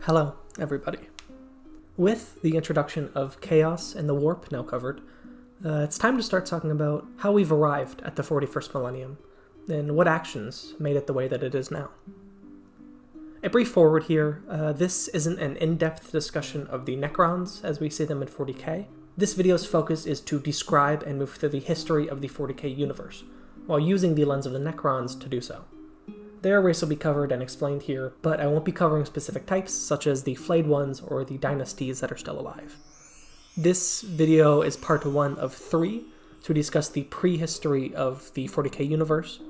Hello, everybody. With the introduction of chaos and the warp now covered, it's time to start talking about how we've arrived at the 41st millennium, and what actions made it the way that it is now. A brief forward here, this isn't an in-depth discussion of the Necrons as we see them in 40k. This video's focus is to describe and move through the history of the 40k universe, while using the lens of the Necrons to do so. Their race will be covered and explained here, but I won't be covering specific types, such as the flayed ones or the dynasties that are still alive. This video is part 1 of 3 to discuss the prehistory of the 40k universe,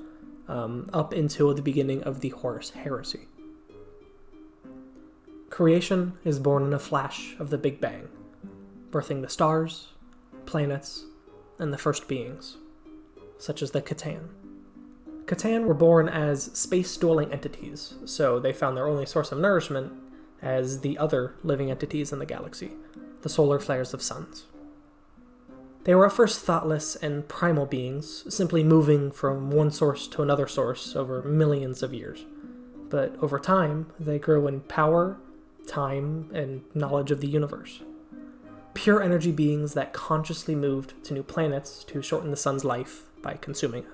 up until the beginning of the Horus Heresy. Creation is born in a flash of the Big Bang, birthing the stars, planets, and the first beings, such as the Catan. Catan were born as space-dwelling entities, so they found their only source of nourishment as the other living entities in the galaxy, the solar flares of suns. They were at first thoughtless and primal beings, simply moving from one source to another source over millions of years. But over time, they grew in power, time, and knowledge of the universe. Pure energy beings that consciously moved to new planets to shorten the sun's life by consuming it.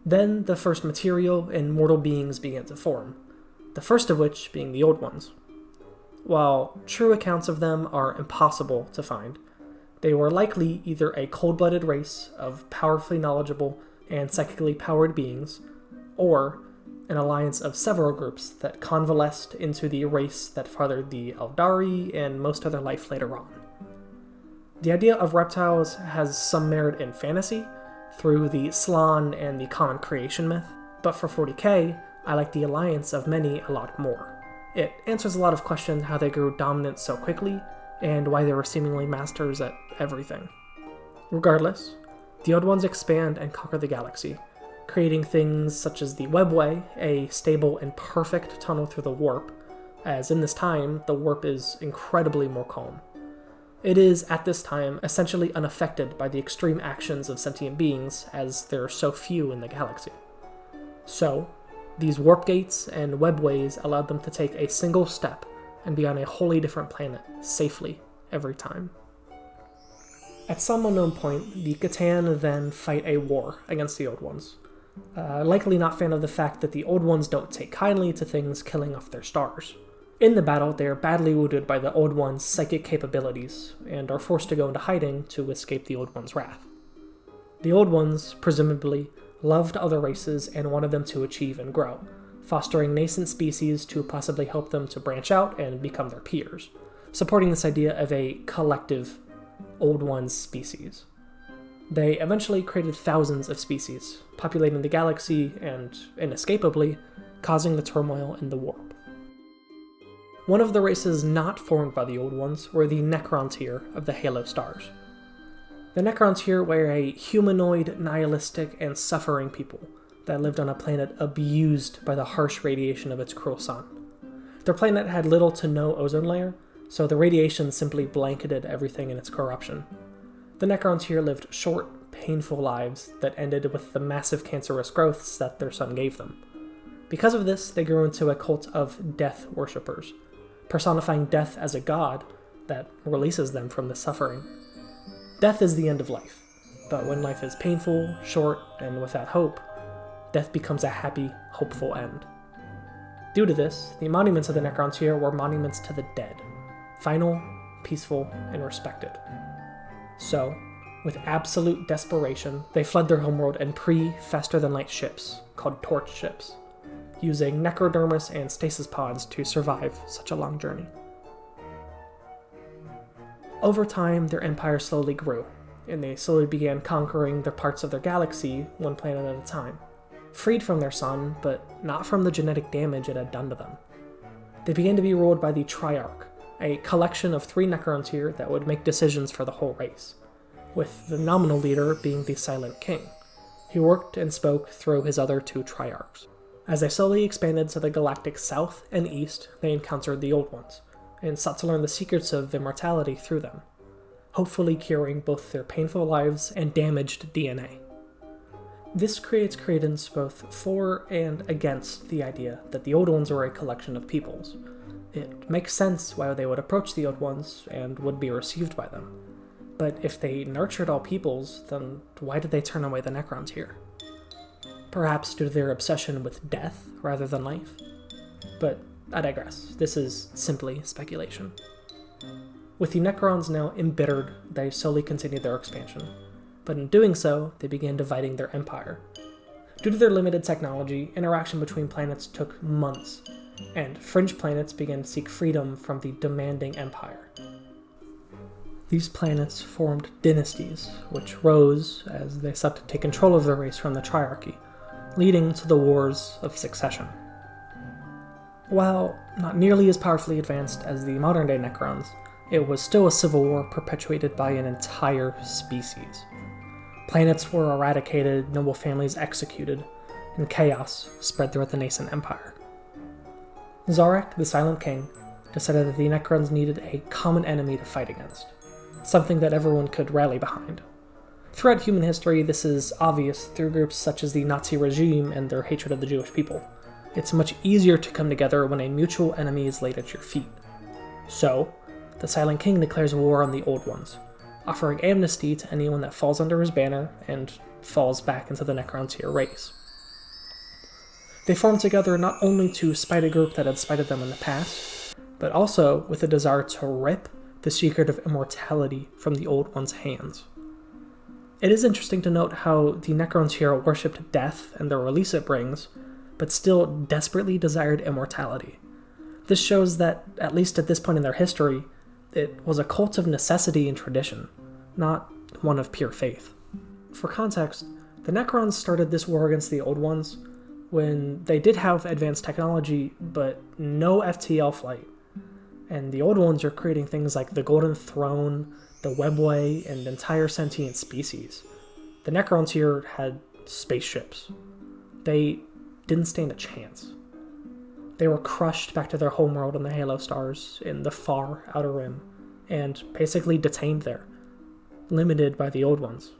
Then the first material and mortal beings began to form, the first of which being the Old Ones. While true accounts of them are impossible to find, they were likely either a cold-blooded race of powerfully knowledgeable and psychically powered beings, or an alliance of several groups that convalesced into the race that fathered the Eldari and most other life later on. The idea of reptiles has some merit in fantasy, through the Slan and the common creation myth, but for 40k, I like the alliance of many a lot more. It answers a lot of questions how they grew dominant so quickly, and why they were seemingly masters at everything. Regardless, the Old Ones expand and conquer the galaxy, creating things such as the Webway, a stable and perfect tunnel through the warp, as in this time, the warp is incredibly more calm. It is, at this time, essentially unaffected by the extreme actions of sentient beings, as there are so few in the galaxy. So, these warp gates and webways allowed them to take a single step and be on a wholly different planet, safely, every time. At some unknown point, the Catan then fight a war against the Old Ones. Likely not fan of the fact that the Old Ones don't take kindly to things killing off their stars. In the battle, they are badly wounded by the Old One's psychic capabilities, and are forced to go into hiding to escape the Old One's wrath. The Old Ones, presumably, loved other races and wanted them to achieve and grow, fostering nascent species to possibly help them to branch out and become their peers, supporting this idea of a collective Old Ones species. They eventually created thousands of species, populating the galaxy and, inescapably, causing the turmoil in the warp. One of the races not formed by the Old Ones were the Necrontyr of the Halo stars. The Necrontyr were a humanoid, nihilistic, and suffering people that lived on a planet abused by the harsh radiation of its cruel sun. Their planet had little to no ozone layer, so the radiation simply blanketed everything in its corruption. The Necrontyr lived short, painful lives that ended with the massive cancerous growths that their sun gave them. Because of this, they grew into a cult of death worshippers, personifying death as a god that releases them from the suffering. Death is the end of life, but when life is painful, short, and without hope, death becomes a happy, hopeful end. Due to this, the monuments of the Necrontyr were monuments to the dead, final, peaceful, and respected. So, with absolute desperation, they fled their homeworld in faster-than-light ships, called torch ships, using necrodermis and stasis pods to survive such a long journey. Over time, their empire slowly grew, and they slowly began conquering the parts of their galaxy, one planet at a time, freed from their sun, but not from the genetic damage it had done to them. They began to be ruled by the Triarch, a collection of 3 Necrontyr that would make decisions for the whole race, with the nominal leader being the Silent King, who worked and spoke through his other 2 Triarchs. As they slowly expanded to the galactic south and east, they encountered the Old Ones, and sought to learn the secrets of immortality through them, hopefully curing both their painful lives and damaged DNA. This creates credence both for and against the idea that the Old Ones were a collection of peoples, It makes sense why they would approach the Old Ones and would be received by them. But if they nurtured all peoples, then why did they turn away the Necrons here? Perhaps due to their obsession with death rather than life? But I digress. This is simply speculation. With the Necrons now embittered, they slowly continued their expansion. But in doing so, they began dividing their empire. Due to their limited technology, interaction between planets took months, and fringe planets began to seek freedom from the demanding empire. These planets formed dynasties, which rose as they sought to take control of their race from the Triarchy, leading to the Wars of Succession. While not nearly as powerfully advanced as the modern-day Necrons, it was still a civil war perpetuated by an entire species. Planets were eradicated, noble families executed, and chaos spread throughout the nascent empire. Zarek, the Silent King, decided that the Necrons needed a common enemy to fight against, something that everyone could rally behind. Throughout human history, this is obvious through groups such as the Nazi regime and their hatred of the Jewish people. It's much easier to come together when a mutual enemy is laid at your feet. So, the Silent King declares war on the Old Ones, offering amnesty to anyone that falls under his banner and falls back into the Necrontyr race. They formed together not only to spite a group that had spited them in the past, but also with a desire to rip the secret of immortality from the Old Ones' hands. It is interesting to note how the Necrontyr worshipped death and the release it brings, but still desperately desired immortality. This shows that, at least at this point in their history, it was a cult of necessity and tradition, not one of pure faith. For context, the Necrons started this war against the Old Ones when they did have advanced technology, but no FTL flight. And the Old Ones are creating things like the Golden Throne, the Webway, and entire sentient species. The Necrontyr had spaceships. They didn't stand a chance. They were crushed back to their homeworld on the Halo stars in the far Outer Rim, and basically detained there, limited by the Old Ones.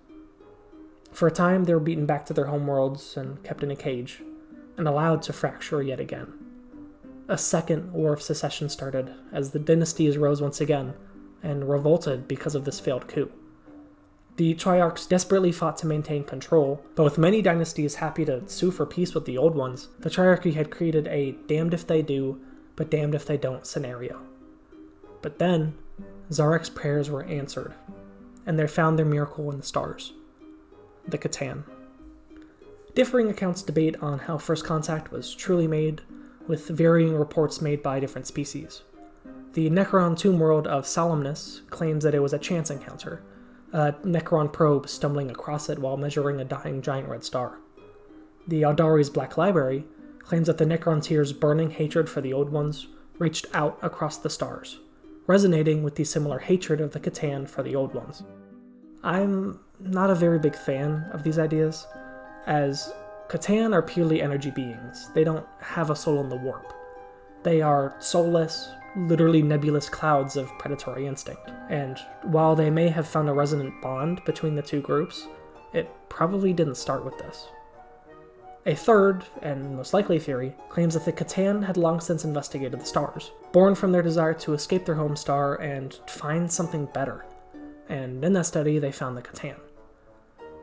For a time, they were beaten back to their homeworlds and kept in a cage, and allowed to fracture yet again. A second War of Secession started as the dynasties rose once again, and revolted because of this failed coup. The Triarchs desperately fought to maintain control, but with many dynasties happy to sue for peace with the Old Ones, the Triarchy had created a damned if they do, but damned if they don't scenario. But then, Zarek's prayers were answered, and they found their miracle in the stars. The Catan. Differing accounts debate on how First Contact was truly made, with varying reports made by different species. The Necron tomb world of Solemnus claims that it was a chance encounter, a Necron probe stumbling across it while measuring a dying giant red star. The Aldari's Black Library claims that the Necrontyr's burning hatred for the Old Ones reached out across the stars, resonating with the similar hatred of the Catan for the Old Ones. I'm not a very big fan of these ideas, as Catan are purely energy beings. They don't have a soul in the warp. They are soulless, literally nebulous clouds of predatory instinct, and while they may have found a resonant bond between the two groups, it probably didn't start with this. A third, and most likely theory, claims that the Catan had long since investigated the stars, born from their desire to escape their home star and find something better, and in that study they found the Catan.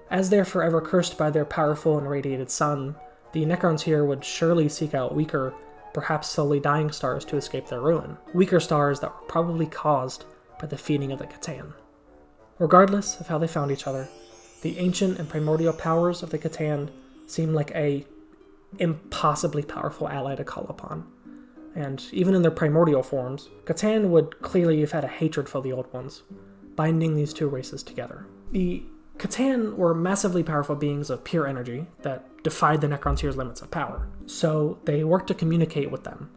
As they're forever cursed by their powerful and irradiated sun, the Necrontyr would surely seek out weaker, perhaps slowly dying stars to escape their ruin. Weaker stars that were probably caused by the feeding of the Catan. Regardless of how they found each other, the ancient and primordial powers of the Catan seem like a impossibly powerful ally to call upon. And even in their primordial forms, Catan would clearly have had a hatred for the Old Ones, binding these two races together. The Catan were massively powerful beings of pure energy that defied the Necrontyr's limits of power, so they worked to communicate with them.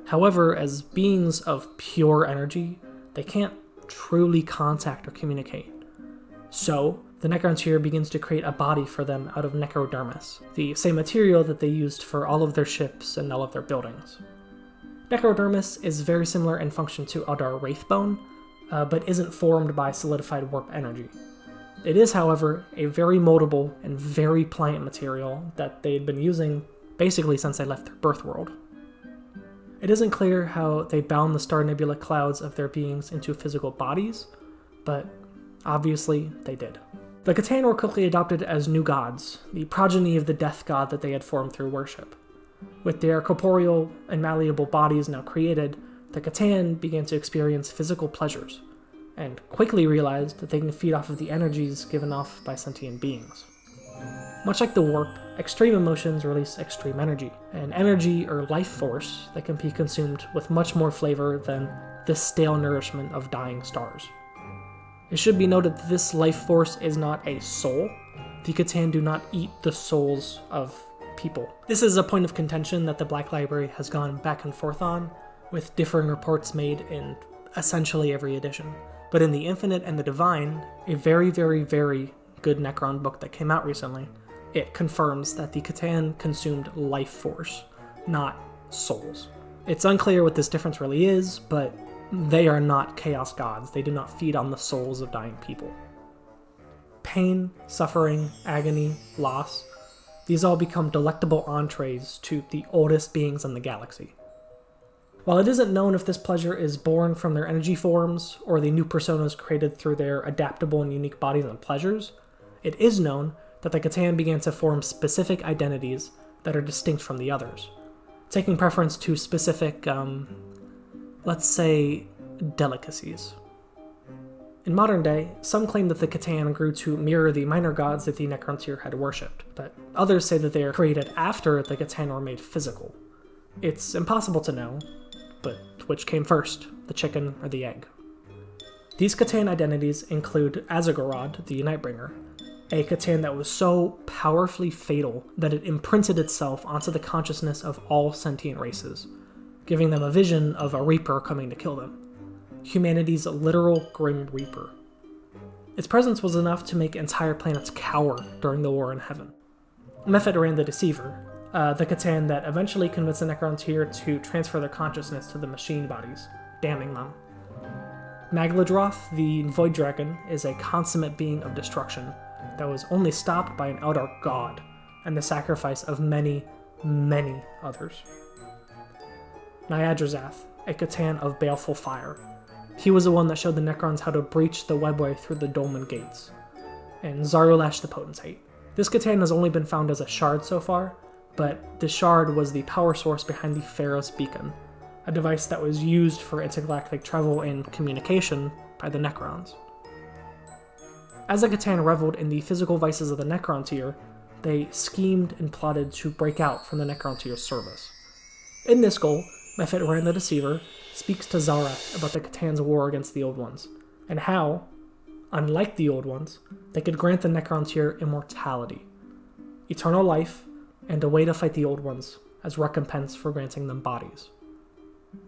However, as beings of pure energy, they can't truly contact or communicate. So, the Necrontyr begins to create a body for them out of necrodermis, the same material that they used for all of their ships and all of their buildings. Necrodermis is very similar in function to Eldar Wraithbone, but isn't formed by solidified warp energy. It is, however, a very moldable and very pliant material that they'd been using basically since they left their birth world. It isn't clear how they bound the star nebula clouds of their beings into physical bodies, but obviously they did. The Catan were quickly adopted as new gods, the progeny of the death god that they had formed through worship. With their corporeal and malleable bodies now created, the Catan began to experience physical pleasures, and quickly realized that they can feed off of the energies given off by sentient beings. Much like the warp, extreme emotions release extreme energy, an energy or life force that can be consumed with much more flavor than the stale nourishment of dying stars. It should be noted that this life force is not a soul. The Catan do not eat the souls of people. This is a point of contention that the Black Library has gone back and forth on, with differing reports made in essentially every edition. But in The Infinite and the Divine, a very, very, very good Necron book that came out recently, it confirms that the Catan consumed life force, not souls. It's unclear what this difference really is, but they are not chaos gods. They do not feed on the souls of dying people. Pain, suffering, agony, loss, these all become delectable entrees to the oldest beings in the galaxy. While it isn't known if this pleasure is born from their energy forms or the new personas created through their adaptable and unique bodies and pleasures, it is known that the Catan began to form specific identities that are distinct from the others, taking preference to specific, let's say, delicacies. In modern day, some claim that the Catan grew to mirror the minor gods that the Necrontyr had worshipped, but others say that they are created after the Catan were made physical. It's impossible to know, but which came first, the chicken or the egg? These Catan identities include Azagorod, the Nightbringer, a Catan that was so powerfully fatal that it imprinted itself onto the consciousness of all sentient races, giving them a vision of a Reaper coming to kill them. Humanity's literal Grim Reaper. Its presence was enough to make entire planets cower during the War in Heaven. Mephit the Deceiver, the Catan that eventually convinced the Necrontyr to transfer their consciousness to the machine bodies, damning them. Magladroth, the Void Dragon, is a consummate being of destruction that was only stopped by an Eldar god and the sacrifice of many, many others. Nyadrazath, a Catan of baleful fire. He was the one that showed the Necrons how to breach the webway through the Dolmen Gates. And Zarulash the Potentate. This Catan has only been found as a shard so far, but the shard was the power source behind the Pharos Beacon, a device that was used for intergalactic travel and communication by the Necrons. As the Catan reveled in the physical vices of the Necrontyr, they schemed and plotted to break out from the Necrontyr's service. In this goal, Mephit the Deceiver speaks to Zarak about the Catan's war against the Old Ones, and how, unlike the Old Ones, they could grant the Necrontyr immortality, eternal life, and a way to fight the Old Ones as recompense for granting them bodies.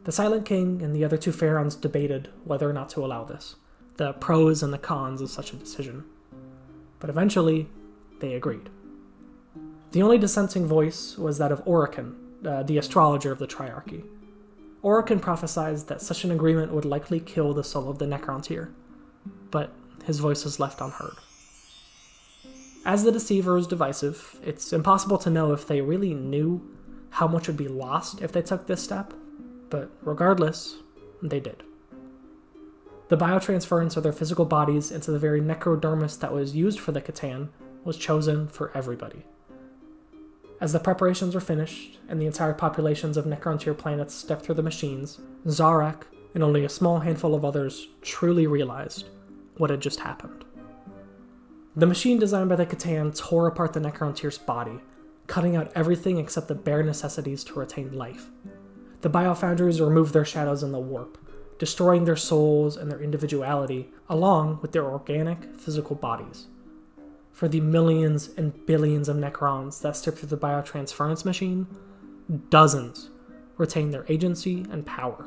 The Silent King and the other two pharaohs debated whether or not to allow this, the pros and the cons of such a decision. But eventually, they agreed. The only dissenting voice was that of Orican, the astrologer of the Triarchy. Orican prophesied that such an agreement would likely kill the soul of the Necrontyr, but his voice was left unheard. As the Deceiver is divisive, it's impossible to know if they really knew how much would be lost if they took this step, but regardless, they did. The biotransference of their physical bodies into the very necrodermis that was used for the Catan was chosen for everybody. As the preparations were finished, and the entire populations of Necrontyr planets stepped through the machines, Zarak, and only a small handful of others, truly realized what had just happened. The machine designed by the Catan tore apart the Necrontyr's body, cutting out everything except the bare necessities to retain life. The biofoundries removed their shadows in the warp, destroying their souls and their individuality, along with their organic, physical bodies. For the millions and billions of Necrons that stepped through the biotransference machine, dozens retained their agency and power.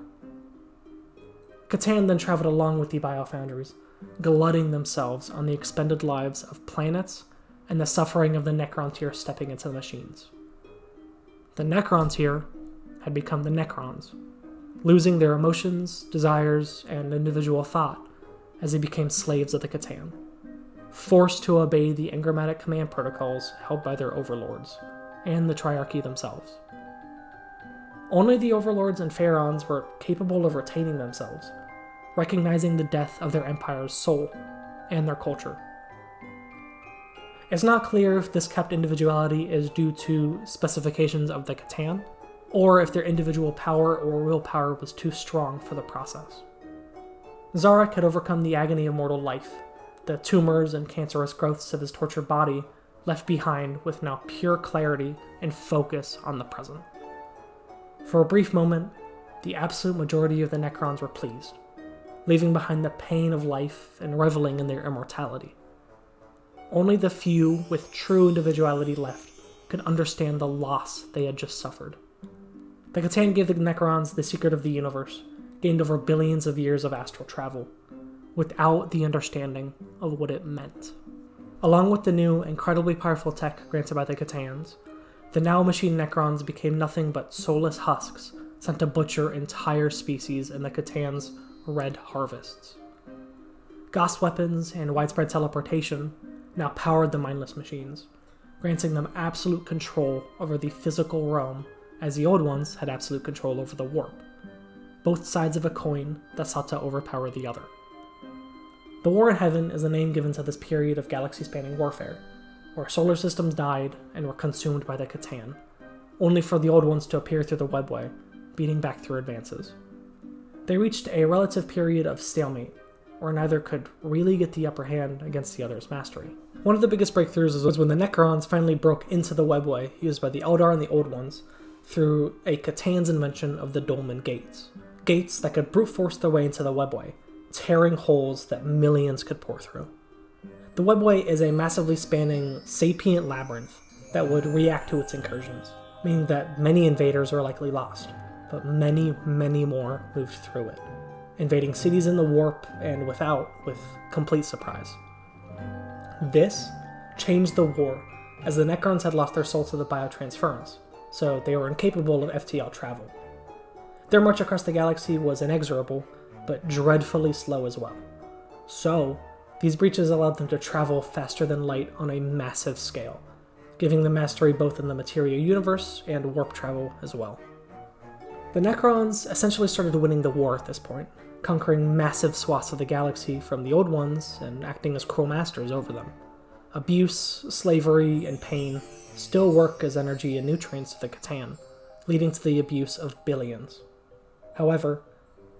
Catan then traveled along with the biofoundries, glutting themselves on the expended lives of planets and the suffering of the Necrontyr stepping into the machines. The Necrontyr had become the Necrons, losing their emotions, desires, and individual thought as they became slaves of the Catan, forced to obey the engrammatic command protocols held by their overlords, and the Triarchy themselves. Only the overlords and pharaons were capable of retaining themselves, recognizing the death of their empire's soul and their culture. It's not clear if this kept individuality is due to specifications of the Catan, or if their individual power or willpower was too strong for the process. Zarek had overcome the agony of mortal life, the tumors and cancerous growths of his tortured body left behind with now pure clarity and focus on the present. For a brief moment, the absolute majority of the Necrons were pleased, leaving behind the pain of life and reveling in their immortality. Only the few with true individuality left could understand the loss they had just suffered. The Catan gave the Necrons the secret of the universe, gained over billions of years of astral travel, without the understanding of what it meant. Along with the new, incredibly powerful tech granted by the Catans, the now machine Necrons became nothing but soulless husks sent to butcher entire species in the Catan's red harvests. Gauss weapons and widespread teleportation now powered the mindless machines, granting them absolute control over the physical realm as the Old Ones had absolute control over the warp, both sides of a coin that sought to overpower the other. The War in Heaven is the name given to this period of galaxy-spanning warfare, where solar systems died and were consumed by the Catan, only for the Old Ones to appear through the webway, beating back through advances. They reached a relative period of stalemate, where neither could really get the upper hand against the other's mastery. One of the biggest breakthroughs was when the Necrons finally broke into the webway used by the Eldar and the Old Ones through a Catan's invention of the Dolmen Gates. Gates that could brute force their way into the webway, tearing holes that millions could pour through. The webway is a massively spanning, sapient labyrinth that would react to its incursions, meaning that many invaders are likely lost, but many, many more moved through it, invading cities in the warp and without with complete surprise. This changed the war, as the Necrons had lost their soul to the biotransference, so they were incapable of FTL travel. Their march across the galaxy was inexorable, but dreadfully slow as well. So, these breaches allowed them to travel faster than light on a massive scale, giving them mastery both in the material universe and warp travel as well. The Necrons essentially started winning the war at this point, conquering massive swaths of the galaxy from the Old Ones and acting as cruel masters over them. Abuse, slavery, and pain still work as energy and nutrients to the Catan, leading to the abuse of billions. However,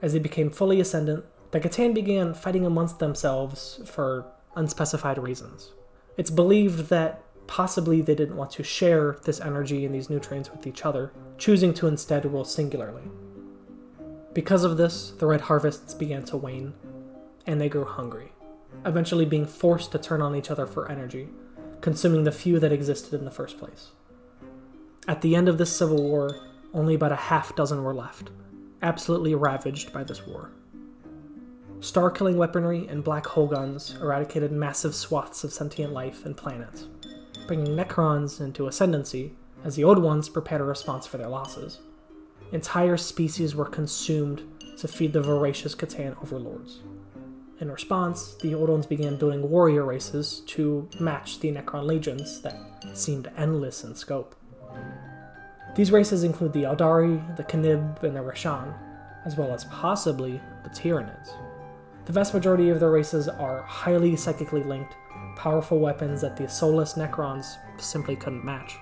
as they became fully ascendant, the Catan began fighting amongst themselves for unspecified reasons. It's believed that possibly they didn't want to share this energy and these nutrients with each other, choosing to instead rule singularly. Because of this, the red harvests began to wane, and they grew hungry, eventually being forced to turn on each other for energy, consuming the few that existed in the first place. At the end of this civil war, only about a half dozen were left, absolutely ravaged by this war. Star-killing weaponry and black hole guns eradicated massive swaths of sentient life and planets, bringing Necrons into ascendancy as the Old Ones prepared a response for their losses. Entire species were consumed to feed the voracious Catan overlords. In response, the Old Ones began building warrior races to match the Necron legions that seemed endless in scope. These races include the Eldari, the Knib, and the Rashan, as well as possibly the Tyranids. The vast majority of their races are highly psychically linked, powerful weapons that the soulless Necrons simply couldn't match.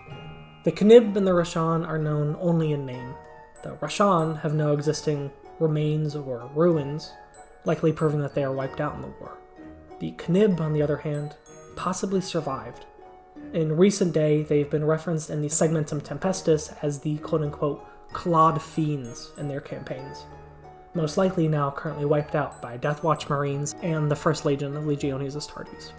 The Knib and the Rashan are known only in name. The Rashan have no existing remains or ruins, likely proving that they are wiped out in the war. The Knib, on the other hand, possibly survived. In recent day, they've been referenced in the Segmentum Tempestus as the quote-unquote clawed fiends in their campaigns, most likely now currently wiped out by Deathwatch Marines and the First Legion of Legiones Astartes.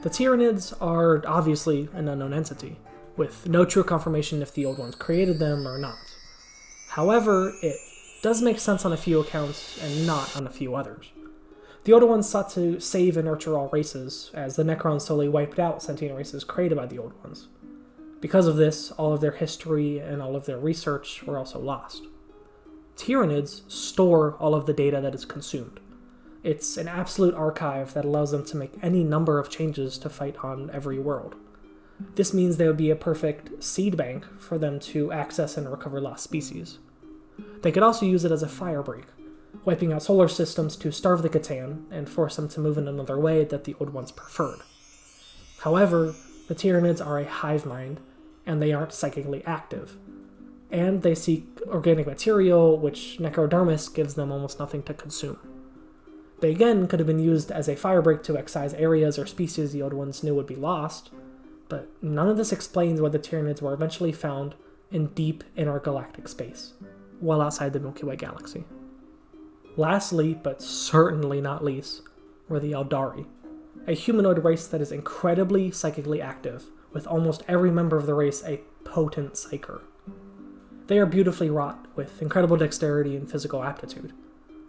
The Tyranids are obviously an unknown entity, with no true confirmation if the Old Ones created them or not. However, it does make sense on a few accounts and not on a few others. The Old Ones sought to save and nurture all races, as the Necrons slowly wiped out sentient races created by the Old Ones. Because of this, all of their history and all of their research were also lost. Tyranids store all of the data that is consumed. It's an absolute archive that allows them to make any number of changes to fight on every world. This means they would be a perfect seed bank for them to access and recover lost species. They could also use it as a fire break, wiping out solar systems to starve the Catan and force them to move in another way that the Old Ones preferred. However, the Tyranids are a hive mind, and they aren't psychically active. And they seek organic material, which necrodermis gives them almost nothing to consume. They again could have been used as a firebreak to excise areas or species the Old Ones knew would be lost, but none of this explains why the Tyranids were eventually found in deep intergalactic space, well outside the Milky Way galaxy. Lastly, but certainly not least, were the Eldari, a humanoid race that is incredibly psychically active, with almost every member of the race a potent psyker. They are beautifully wrought, with incredible dexterity and physical aptitude.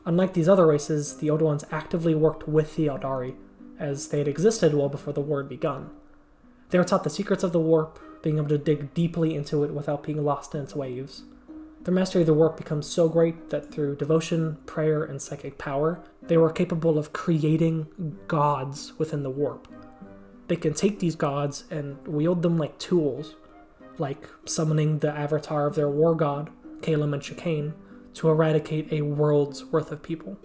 Unlike these other races, the Old Ones actively worked with the Eldari, as they had existed well before the war had begun. They were taught the secrets of the warp, being able to dig deeply into it without being lost in its waves. Their mastery of the warp becomes so great that through devotion, prayer, and psychic power, they were capable of creating gods within the warp. They can take these gods and wield them like tools, like summoning the avatar of their war god, Calum and Chicane, to eradicate a world's worth of people.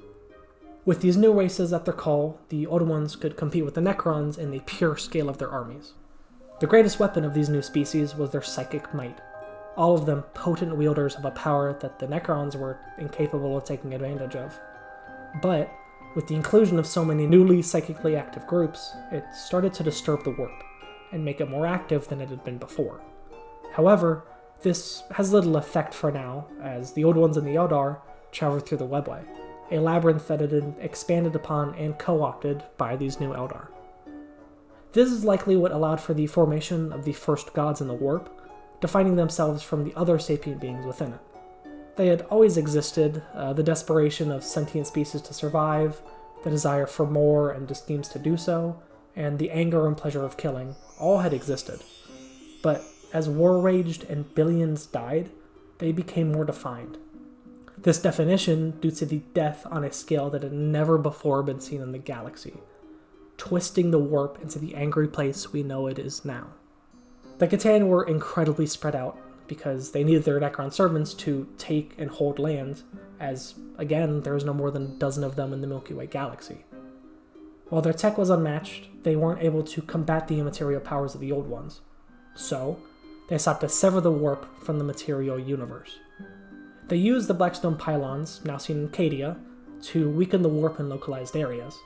With these new races at their call, the Old Ones could compete with the Necrons in the pure scale of their armies. The greatest weapon of these new species was their psychic might, all of them potent wielders of a power that the Necrons were incapable of taking advantage of. But, with the inclusion of so many newly psychically active groups, it started to disturb the warp, and make it more active than it had been before. However, this has little effect for now, as the Old Ones and the Eldar travel through the webway, a labyrinth that had been expanded upon and co-opted by these new Eldar. This is likely what allowed for the formation of the first gods in the warp, defining themselves from the other sapient beings within it. They had always existed, the desperation of sentient species to survive, the desire for more and the schemes to do so, and the anger and pleasure of killing, all had existed. But as war raged and billions died, they became more defined. This definition due to the death on a scale that had never before been seen in the galaxy, twisting the warp into the angry place we know it is now. The Catan were incredibly spread out, because they needed their Necron servants to take and hold land, as, again, there was no more than a dozen of them in the Milky Way galaxy. While their tech was unmatched, they weren't able to combat the immaterial powers of the Old Ones. So, they sought to sever the warp from the material universe. They used the Blackstone pylons, now seen in Cadia, to weaken the warp in localized areas,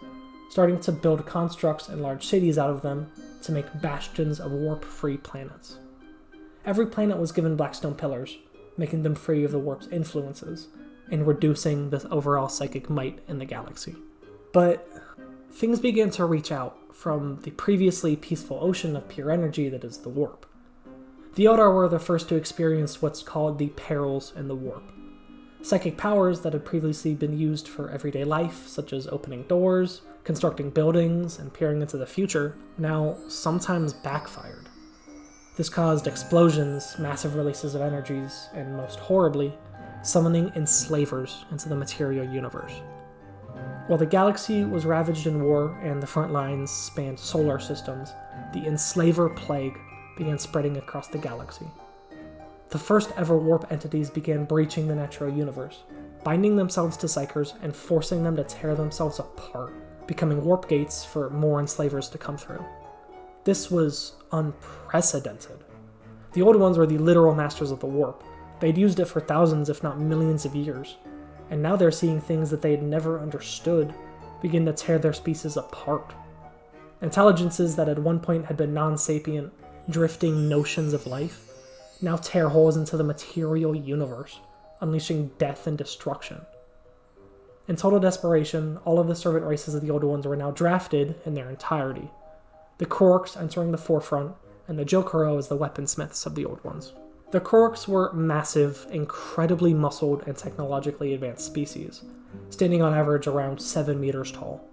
starting to build constructs and large cities out of them to make bastions of warp-free planets. Every planet was given Blackstone pillars, making them free of the warp's influences, and reducing the overall psychic might in the galaxy. But things began to reach out from the previously peaceful ocean of pure energy that is the warp. The Eldar were the first to experience what's called the perils in the warp. Psychic powers that had previously been used for everyday life, such as opening doors, constructing buildings, and peering into the future, now sometimes backfired. This caused explosions, massive releases of energies, and most horribly, summoning enslavers into the material universe. While the galaxy was ravaged in war and the front lines spanned solar systems, the Enslaver plague began spreading across the galaxy. The first ever warp entities began breaching the natural universe, binding themselves to psychers and forcing them to tear themselves apart, becoming warp gates for more enslavers to come through. This was unprecedented. The Old Ones were the literal masters of the warp. They'd used it for thousands, if not millions of years, and now they're seeing things that they had never understood begin to tear their species apart. Intelligences that at one point had been non-sapient, drifting notions of life, now tear holes into the material universe, unleashing death and destruction. In total desperation, all of the servant races of the Old Ones were now drafted in their entirety, the Kroorks entering the forefront, and the Jokero as the weaponsmiths of the Old Ones. The Kroorks were massive, incredibly muscled, and technologically advanced species, standing on average around 7 meters tall.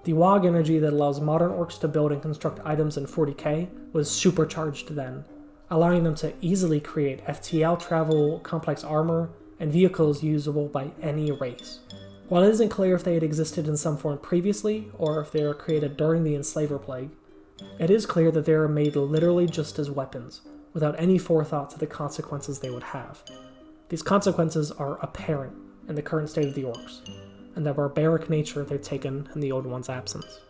The Wog energy that allows modern orcs to build and construct items in 40k was supercharged then, allowing them to easily create FTL travel, complex armor, and vehicles usable by any race. While it isn't clear if they had existed in some form previously, or if they were created during the Enslaver Plague, It is clear that they are made literally just as weapons, without any forethought to the consequences they would have. These consequences are apparent in the current state of the orcs, and the barbaric nature they've taken in the Old Ones' absence.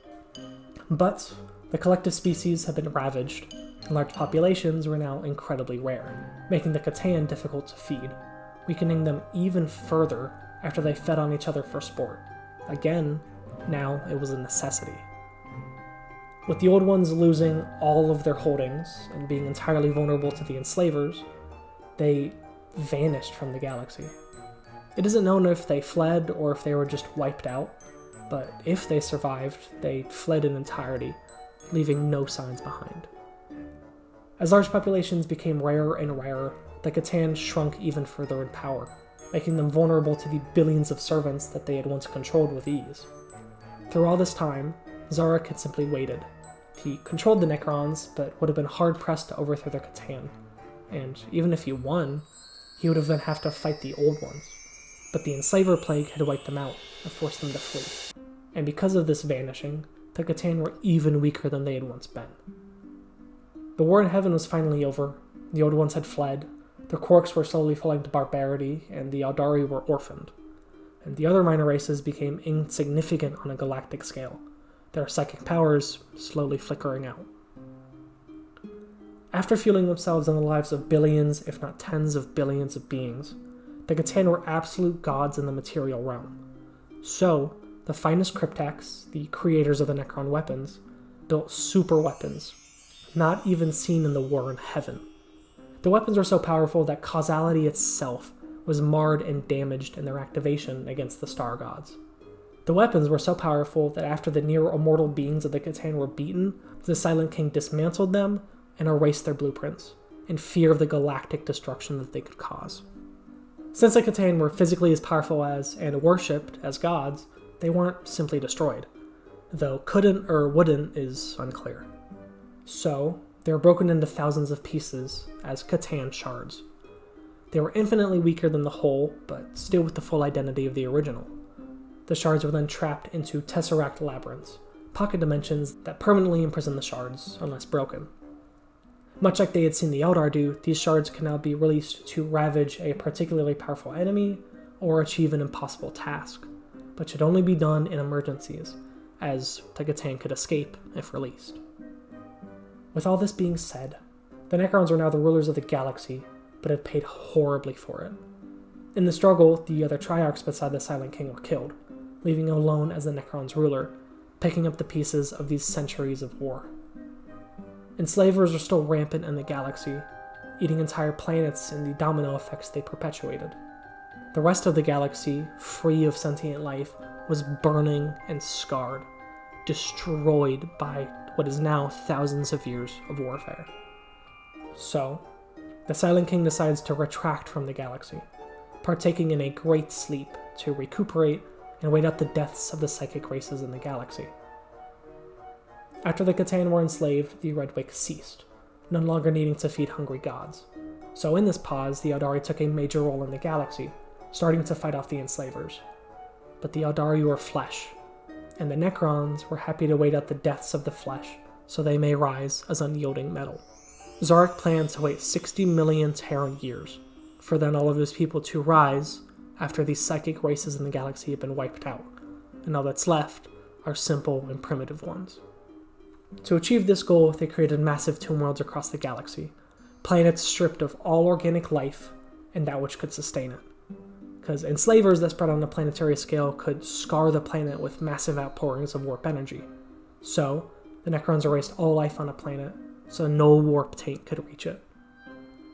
But the collective species have been ravaged, and large populations were now incredibly rare, making the Catan difficult to feed, weakening them even further after they fed on each other for sport. Again, now it was a necessity. With the Old Ones losing all of their holdings and being entirely vulnerable to the Enslavers, they vanished from the galaxy. It isn't known if they fled or if they were just wiped out, but if they survived, they fled in entirety, leaving no signs behind. As large populations became rarer and rarer, the Catan shrunk even further in power, making them vulnerable to the billions of servants that they had once controlled with ease. Through all this time, Zarek had simply waited. He controlled the Necrons, but would have been hard-pressed to overthrow the Catan, and even if he won, he would have then have to fight the Old Ones. But the Enslaver plague had wiped them out and forced them to flee. And because of this vanishing, the Catan were even weaker than they had once been. The war in heaven was finally over, the Old Ones had fled, their quarks were slowly falling to barbarity, and the Aldari were orphaned. And the other minor races became insignificant on a galactic scale, their psychic powers slowly flickering out. After fueling themselves on the lives of billions, if not tens of billions of beings, the Catan were absolute gods in the material realm. So, the finest cryptacs, the creators of the Necron weapons, built super weapons, not even seen in the war in heaven. The weapons were so powerful that causality itself was marred and damaged in their activation against the star gods. The weapons were so powerful that after the near-immortal beings of the Catan were beaten, the Silent King dismantled them and erased their blueprints, in fear of the galactic destruction that they could cause. Since the Catan were physically as powerful as, and worshipped as gods, they weren't simply destroyed, though couldn't or wouldn't is unclear. So, they were broken into thousands of pieces as Catan shards. They were infinitely weaker than the whole, but still with the full identity of the original. The shards were then trapped into tesseract labyrinths, pocket dimensions that permanently imprison the shards, unless broken. Much like they had seen the Eldar do, these shards can now be released to ravage a particularly powerful enemy or achieve an impossible task, but should only be done in emergencies, as the Catan could escape if released. With all this being said, the Necrons are now the rulers of the galaxy, but had paid horribly for it. In the struggle, the other Triarchs beside the Silent King were killed, leaving him alone as the Necrons' ruler, picking up the pieces of these centuries of war. Enslavers are still rampant in the galaxy, eating entire planets in the domino effects they perpetuated. The rest of the galaxy, free of sentient life, was burning and scarred, destroyed by what is now thousands of years of warfare. So, the Silent King decides to retract from the galaxy, partaking in a great sleep to recuperate and wait out the deaths of the psychic races in the galaxy. After the Catan were enslaved, the Red Wake ceased, no longer needing to feed hungry gods. So in this pause, the Aldari took a major role in the galaxy, starting to fight off the Enslavers. But the Aldari were flesh, and the Necrons were happy to wait out the deaths of the flesh, so they may rise as unyielding metal. Zarek planned to wait 60 million Terran years, for then all of his people to rise after these psychic races in the galaxy have been wiped out, and all that's left are simple and primitive ones. To achieve this goal, they created massive tomb worlds across the galaxy, planets stripped of all organic life and that which could sustain it. Because enslavers that spread on a planetary scale could scar the planet with massive outpourings of warp energy. So, the Necrons erased all life on a planet, so no warp taint could reach it.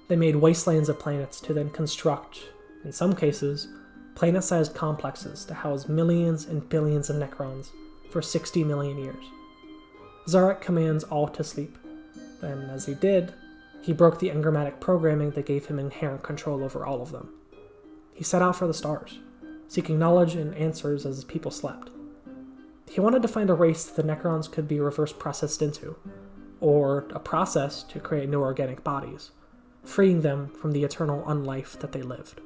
They made wastelands of planets to then construct, in some cases, planet-sized complexes to house millions and billions of Necrons for 60 million years. Zarek commands all to sleep. Then, as he did, he broke the engrammatic programming that gave him inherent control over all of them. He set out for the stars, seeking knowledge and answers as his people slept. He wanted to find a race that the Necrons could be reverse processed into, or a process to create new organic bodies, freeing them from the eternal unlife that they lived.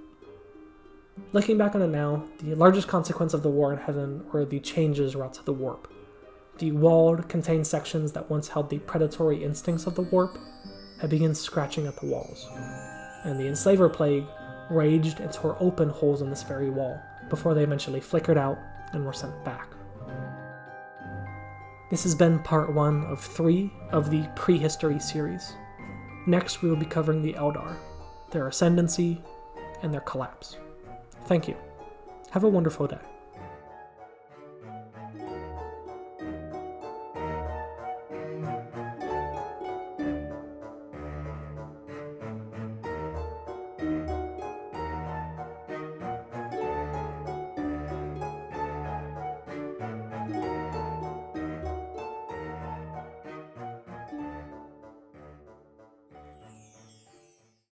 Looking back on it now, the largest consequence of the war in heaven were the changes wrought to the warp. The wall contained sections that once held the predatory instincts of the warp had begun scratching at the walls, and the Enslaver plague raged and tore open holes in this very wall before they eventually flickered out and were sent back. This has been part 1 of 3 of the Prehistory series. Next, we will be covering the Eldar, their ascendancy, and their collapse. Thank you. Have a wonderful day.